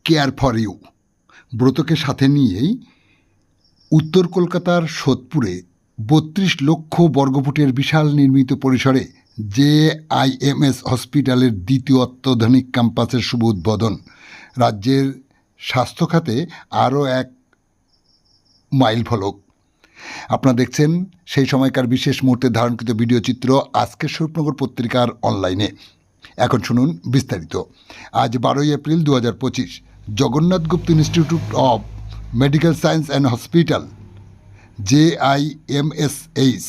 Care for you ব্রতকে সাথে নিয়েই উত্তর কলকাতার সোদপুরে ৩২ লক্ষ বর্গফুটের বিশাল নির্মিত পরিসরে জেআইএমএস হসপিটালের দ্বিতীয় অত্যাধুনিক ক্যাম্পাসের শুভ উদ্বোধন। রাজ্যের স্বাস্থ্য খাতে আরও এক মাইল ফলক। আপনারা দেখছেন সেই সময়কার বিশেষ মুহূর্তে ধারণকৃত ভিডিও চিত্র আজকের স্বরূপনগর পত্রিকার অনলাইনে। এখন শুনুন বিস্তারিত। আজ 12 April 2025 Jagannath Gupta institute of medical science and hospital JIMSH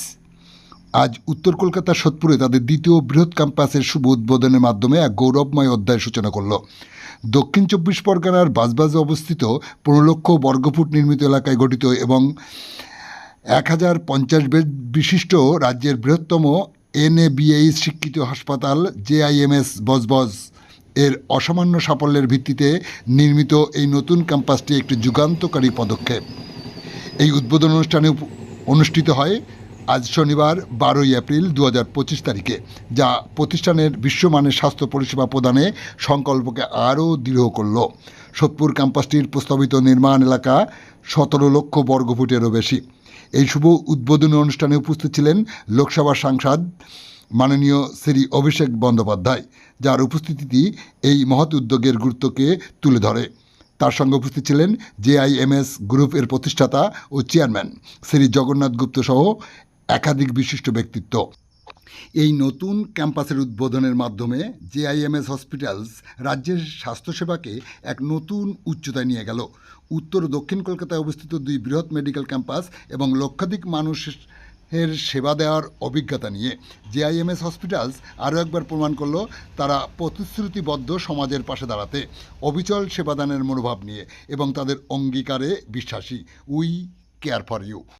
আজ উত্তর কলকাতার সোদপুরে তাদের দ্বিতীয় বৃহৎ ক্যাম্পাসের শুভ উদ্বোধনের মাধ্যমে এক গৌরবময় অধ্যায়ের সূচনা করল। দক্ষিণ 24 পরগনার বাজবাজে অবস্থিত 15 লক্ষ বর্গফুট নির্মিত এলাকায় গঠিত এবং 1050 বেড বিশিষ্ট রাজ্যের বৃহত্তম এনএবিএইচ স্বীকৃত হাসপাতাল জেআইএমএস বজবজ এর অসামান্য সাফল্যের ভিত্তিতে নির্মিত এই নতুন ক্যাম্পাসটি একটি যুগান্তকারী পদক্ষেপ। এই উদ্বোধন অনুষ্ঠানে অনুষ্ঠিত হয় আজ শনিবার 12 এপ্রিল 2025 তারিখে, যা প্রতিষ্ঠানের বিশ্বমানের স্বাস্থ্য পরিষেবা প্রদানে সংকল্পকে আরও দৃঢ় করল। সোদপুর ক্যাম্পাসটির প্রস্তাবিত নির্মাণ এলাকা 17 লক্ষ বর্গফুটেরও বেশি। এই শুভ উদ্বোধনী অনুষ্ঠানে উপস্থিত ছিলেন লোকসভার সাংসদ মাননীয় শ্রী অভিষেক বন্দ্যোপাধ্যায়, যার উপস্থিতি এই মহৎ উদ্যোগের গুরুত্বকে তুলে ধরে। তার সঙ্গে উপস্থিত ছিলেন জেআইএমএস গ্রুপের প্রতিষ্ঠাতা ও চেয়ারম্যান শ্রী জগন্নাথ গুপ্ত সহ একাধিক বিশিষ্ট ব্যক্তিত্ব। এই নতুন ক্যাম্পাসের উদ্বোধনের মাধ্যমে জেআইএমএস হসপিটালস রাজ্যের স্বাস্থ্যসেবাকে এক নতুন উচ্চতায় নিয়ে গেল। উত্তর ও দক্ষিণ কলকাতায় অবস্থিত দুই বৃহৎ মেডিকেল ক্যাম্পাস এবং লক্ষাধিক মানুষের সেবা দেওয়ার অভিজ্ঞতা নিয়ে জেআইএমএস হসপিটালস আরও একবার প্রমাণ করল তারা প্রতিশ্রুতিবদ্ধ সমাজের পাশে দাঁড়াতে, অবিচল সেবাদানের মনোভাব নিয়ে এবং তাদের অঙ্গীকারে বিশ্বাসী। We care for you.